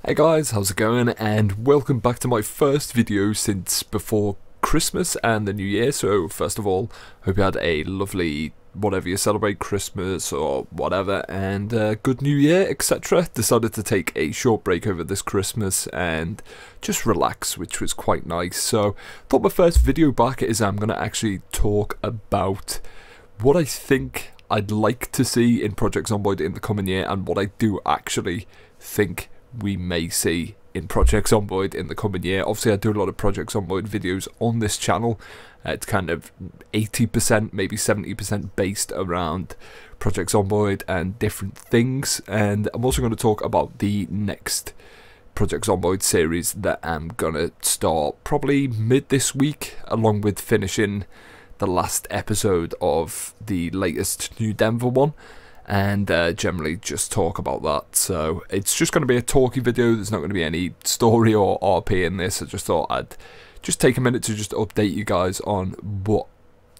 Hey guys, how's it going? And welcome back to my first video since before Christmas and the New Year. So first of all, hope you had a lovely, whatever you celebrate, Christmas or whatever, and good New Year, etc. Decided to take a short break over this Christmas and just relax, which was quite nice. So thought my first video back is I'm going to actually talk about what I think I'd like to see in Project Zomboid in the coming year and what I do actually think we may see in Project Zomboid in the coming year. Obviously I do a lot of Project Zomboid videos on this channel. It's kind of 80%, maybe 70% based around Project Zomboid and different things, and I'm also going to talk about the next Project Zomboid series that I'm going to start probably mid this week, along with finishing the last episode of the latest New Denver one, and generally just talk about that. So it's just going to be a talky video. There's not going to be any story or RP in this. I just thought I'd just take a minute to just update you guys on what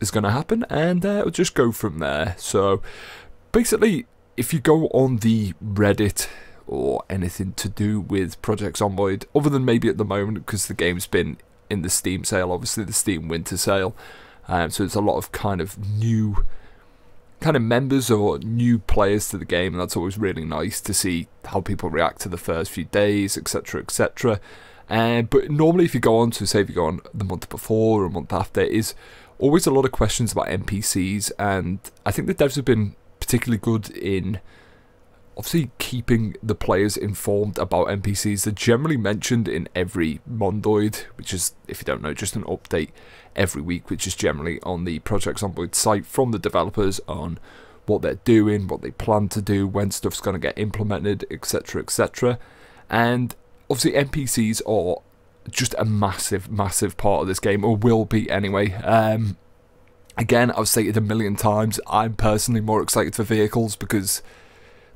is going to happen, and we'll just go from there. So basically, if you go on the Reddit or anything to do with Project Zomboid, other than maybe at the moment because the game's been in the Steam sale, obviously the Steam winter sale, so it's a lot of kind of new members or new players to the game, and that's always really nice to see how people react to the first few days, etc, etc. But normally if you go on to, say if you go on the month before or a month after, it is always a lot of questions about NPCs, and I think the devs have been particularly good in obviously keeping the players informed about NPCs. They're generally mentioned in every Mondoid, which is, if you don't know, just an update every week, which is generally on the Project Zomboid site from the developers on what they're doing, what they plan to do, when stuff's going to get implemented, etc, etc. And obviously NPCs are just a massive part of this game, or will be anyway. Again, I've stated a million times, I'm personally more excited for vehicles because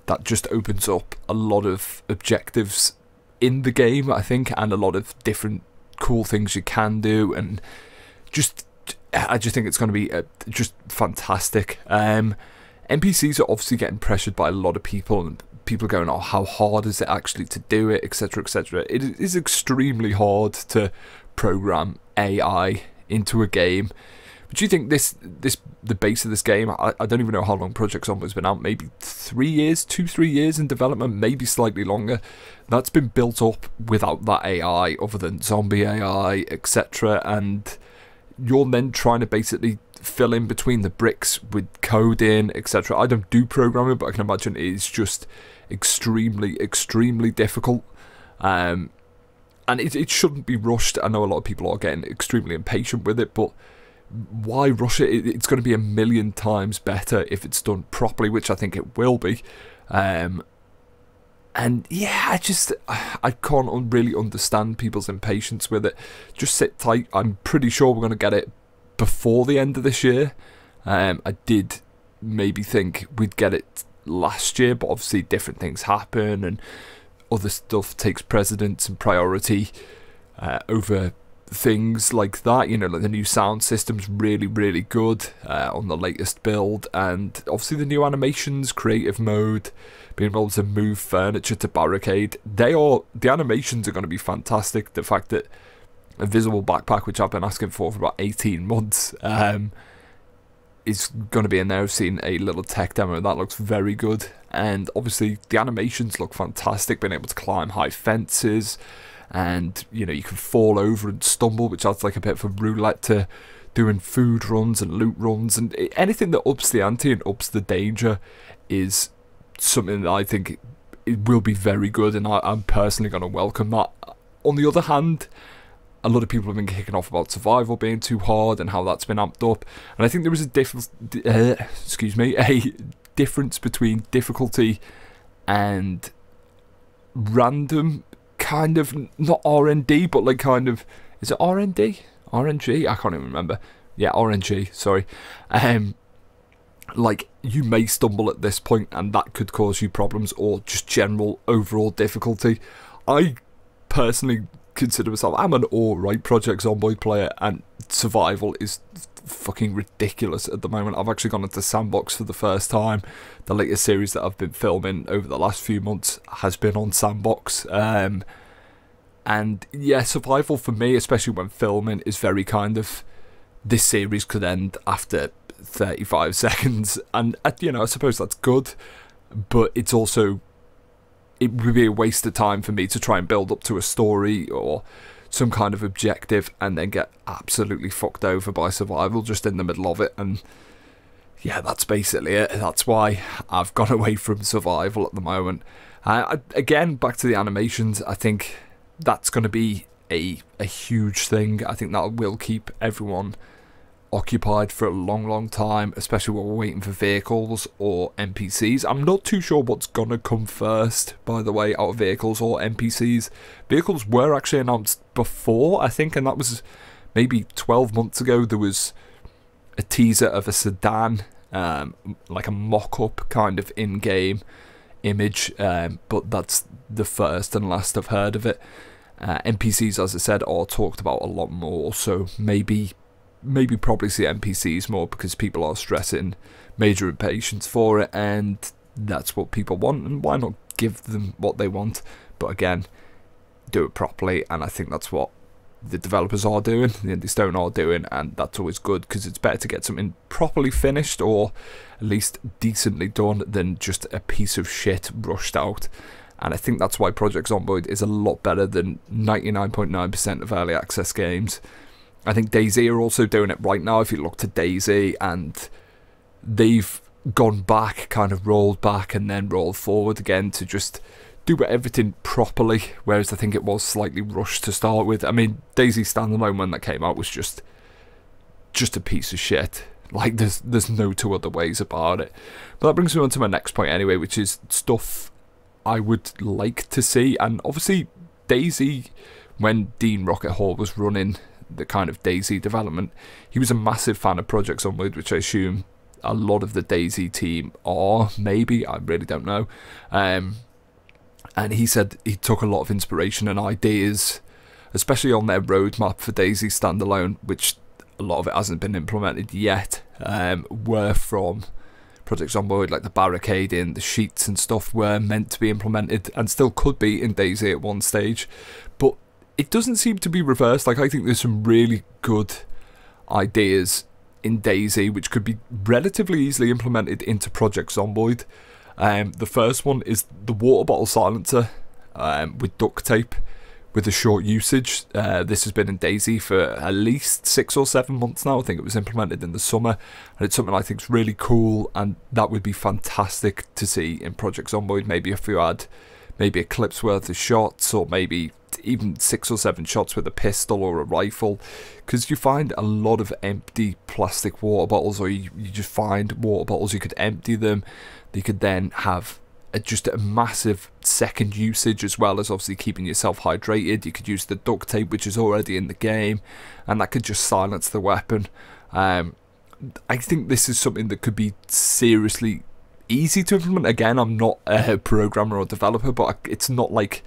that just opens up a lot of objectives in the game, I think, and a lot of different cool things you can do, and I just think it's going to be just fantastic. NPCs are obviously getting pressured by a lot of people, and people are going, oh, how hard is it actually to do it, etc, etc. It is extremely hard to program AI into a game. But do you think the base of this game, I don't even know how long Project Zomboid's been out, maybe 3 years, 2-3 years in development, maybe slightly longer. That's been built up without that AI, other than zombie AI, etc. And you're then trying to basically fill in between the bricks with coding, etc. I don't do programming, but I can imagine it is just extremely difficult. And it shouldn't be rushed. I know a lot of people are getting extremely impatient with it, but why rush it? It's going to be a million times better if it's done properly, which I think it will be. And yeah, I can't really understand people's impatience with it. Just sit tight. I'm pretty sure we're going to get it before the end of this year. I did maybe think we'd get it last year, but obviously different things happen and other stuff takes precedence and priority over things like that. You know, like the new sound system's really good on the latest build, and obviously the new animations, creative mode, being able to move furniture to barricade, the animations are going to be fantastic. The fact that a visible backpack, which I've been asking for about 18 months, is going to be in there. I've seen a little tech demo, that looks very good, and obviously the animations look fantastic, being able to climb high fences, and you know, you can fall over and stumble, which adds like a bit of a roulette to doing food runs and loot runs, and anything that ups the ante and ups the danger is something that I think it will be very good, and I'm personally going to welcome that. On the other hand, a lot of people have been kicking off about survival being too hard and how that's been amped up, and I think there is a difference between difficulty and random kind of, not RND, but like kind of, is it RND? RNG? I can't even remember. Yeah, RNG, sorry. Like, you may stumble at this point and that could cause you problems, or just general overall difficulty. I personally consider myself, I'm an alright Project Zomboid player, and survival is fucking ridiculous at the moment. I've actually gone into Sandbox for the first time. The latest series that I've been filming over the last few months has been on Sandbox. And yeah, survival for me, especially when filming, is very kind of, this series could end after 35 seconds, and you know, I suppose that's good, but it's also, it would be a waste of time for me to try and build up to a story or some kind of objective and then get absolutely fucked over by survival just in the middle of it. And yeah, that's basically it. That's why I've gone away from survival at the moment. Again, back to the animations, I think that's going to be a huge thing. I think that will keep everyone occupied for a long time, especially while we're waiting for vehicles or NPCs. I'm not too sure what's gonna come first, by the way, out of vehicles or NPCs. Vehicles were actually announced before, I think, and that was maybe 12 months ago. There was a teaser of a sedan, like a mock-up kind of in-game image, but that's the first and last I've heard of it. NPCs, as I said, are talked about a lot more, so maybe probably see NPCs more because people are stressing major impatience for it, and that's what people want, and why not give them what they want? But again, do it properly, and I think that's what the developers are doing, the Indie Stone are doing, and that's always good, because it's better to get something properly finished or at least decently done than just a piece of shit rushed out. And I think that's why Project Zomboid is a lot better than 99.9% of early access games. I think DayZ are also doing it right now. If you look to DayZ, and they've gone back, kind of rolled back and then rolled forward again to just do everything properly, whereas I think it was slightly rushed to start with. I mean, DayZ standalone when that came out was just a piece of shit. Like, there's no two other ways about it. But that brings me on to my next point anyway, which is stuff I would like to see. And obviously DayZ, when Dean Rocket Hall was running the kind of DayZ development, he was a massive fan of Project Zomboid, which I assume a lot of the DayZ team are, maybe, I really don't know. And he said he took a lot of inspiration and ideas, especially on their roadmap for DayZ standalone, which a lot of it hasn't been implemented yet, were from Project Zomboid. Like the barricading, the sheets and stuff were meant to be implemented and still could be in DayZ at one stage, but it doesn't seem to be reversed. Like, I think there's some really good ideas in DayZ which could be relatively easily implemented into Project Zomboid. The first one is the water bottle silencer with duct tape with a short usage. This has been in DayZ for at least 6 or 7 months now. I think it was implemented in the summer, and it's something I think is really cool, and that would be fantastic to see in Project Zomboid. Maybe if you had maybe a clip's worth of shots, or maybe even 6 or 7 shots with a pistol or a rifle, because you find a lot of empty plastic water bottles, or you just find water bottles, you could empty them, you could then have just a massive second usage, as well as obviously keeping yourself hydrated. You could use the duct tape, which is already in the game, and that could just silence the weapon. I think this is something that could be seriously easy to implement. Again, I'm not a programmer or developer, but it's not like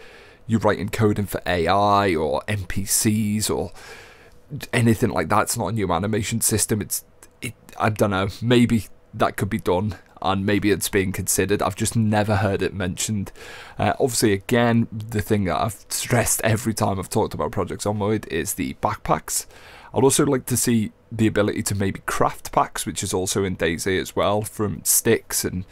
you're writing coding for AI or NPCs or anything like that. It's not a new animation system. I don't know, maybe that could be done, and maybe it's being considered. I've just never heard it mentioned. Obviously, again, the thing that I've stressed every time I've talked about Project Zomboid is the backpacks. I'd also like to see the ability to maybe craft packs, which is also in DayZ as well, from sticks, and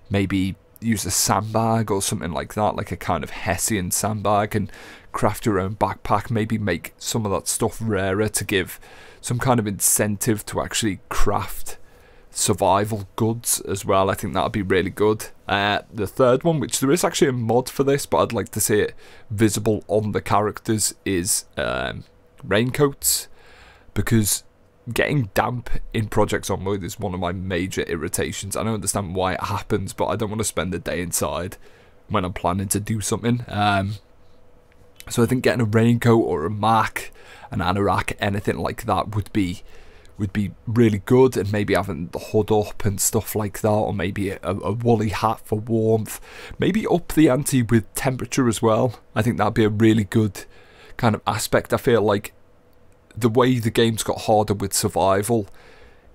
maybe use a sandbag or something like that, like a kind of Hessian sandbag, and craft your own backpack. Maybe make some of that stuff rarer to give some kind of incentive to actually craft survival goods as well. I think that would be really good. The third one, which there is actually a mod for this, but I'd like to see it visible on the characters, is raincoats, because getting damp in Project Zomboid is one of my major irritations. I don't understand why it happens, but I don't want to spend the day inside when I'm planning to do something. So I think getting a raincoat or a mac, an anorak, anything like that would be really good, and maybe having the hood up and stuff like that, or maybe a woolly hat for warmth. Maybe up the ante with temperature as well. I think that'd be a really good kind of aspect. I feel like the way the game's got harder with survival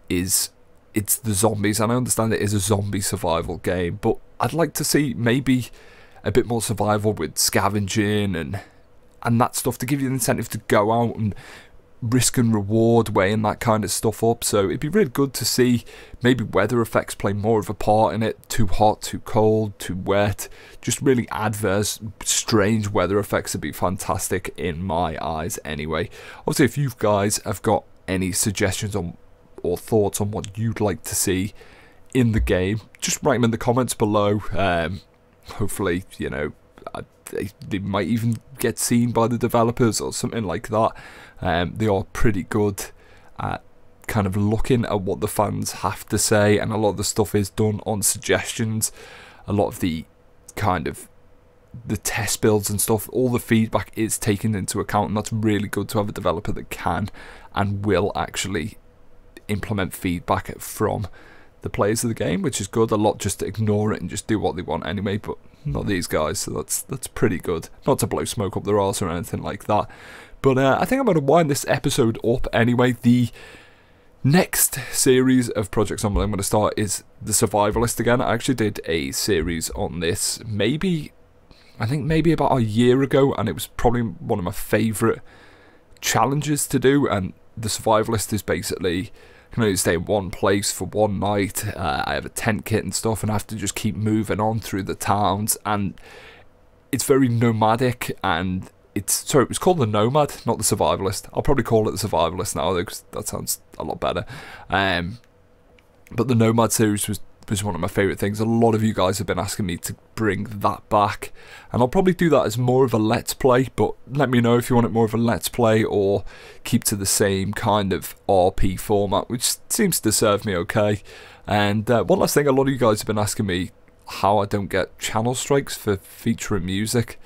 is it's the zombies, and I understand it is a zombie survival game, but I'd like to see maybe a bit more survival with scavenging and that stuff to give you the incentive to go out and risk and reward, weighing that kind of stuff up. So it'd be really good to see maybe weather effects play more of a part in it. Too hot, too cold, too wet, just really adverse, strange weather effects would be fantastic in my eyes anyway. Obviously, if you guys have got any suggestions on or thoughts on what you'd like to see in the game, just write them in the comments below. Hopefully, you know, they might even get seen by the developers or something like that. They are pretty good at kind of looking at what the fans have to say, and a lot of the stuff is done on suggestions. A lot of the kind of the test builds and stuff, all the feedback is taken into account, and that's really good to have a developer that can and will actually implement feedback from the players of the game, which is good. A lot just to ignore it and just do what they want anyway, but not these guys, so that's pretty good. Not to blow smoke up their arse or anything like that, but I think I'm going to wind this episode up anyway. The next series of Project Zomboid I'm going to start is the Survivalist again. I actually did a series on this I think maybe about a year ago, and it was probably one of my favourite challenges to do. And the Survivalist is basically, I can only stay in one place for one night. I have a tent kit and stuff, and I have to just keep moving on through the towns, and it's very nomadic. And it was called the Nomad, not the Survivalist. I'll probably call it the Survivalist now, though, because that sounds a lot better. But the Nomad series was one of my favourite things. A lot of you guys have been asking me to bring that back, and I'll probably do that as more of a let's play, but let me know if you want it more of a let's play or keep to the same kind of RP format, which seems to serve me okay. And one last thing, a lot of you guys have been asking me how I don't get channel strikes for featuring music.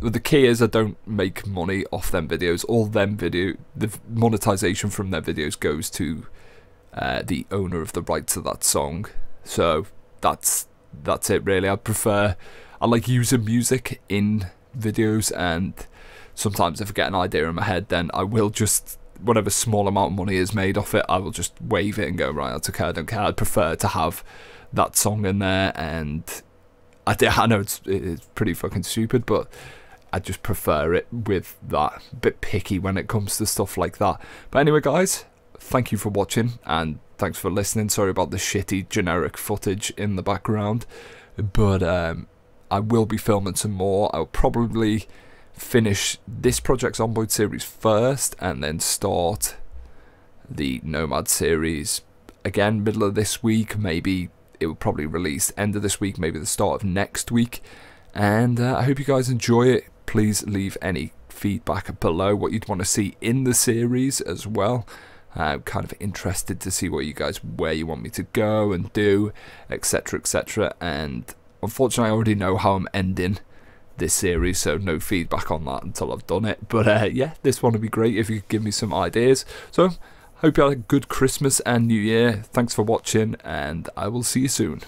The key is I don't make money off them videos. The monetization from their videos goes to the owner of the rights to that song. So that's it really. I like using music in videos, and sometimes if I get an idea in my head, then I will just, whatever small amount of money is made off it, I will just wave it and go, right, that's okay, I don't care. I'd prefer to have that song in there, and I know it's pretty fucking stupid, but I just prefer it with that. A bit picky when it comes to stuff like that. But anyway, guys, thank you for watching, and thanks for listening. Sorry about the shitty generic footage in the background, but I will be filming some more. I'll probably finish this Project Zomboid series first, and then start the Nomad series again middle of this week. Maybe it will probably release end of this week, maybe the start of next week. And I hope you guys enjoy it. Please leave any feedback below, what you'd want to see in the series as well. I'm kind of interested to see where you want me to go and do, etc, etc. And unfortunately I already know how I'm ending this series, so no feedback on that until I've done it. But yeah, this one would be great if you could give me some ideas. So hope you had a good Christmas and New Year. Thanks for watching, and I will see you soon.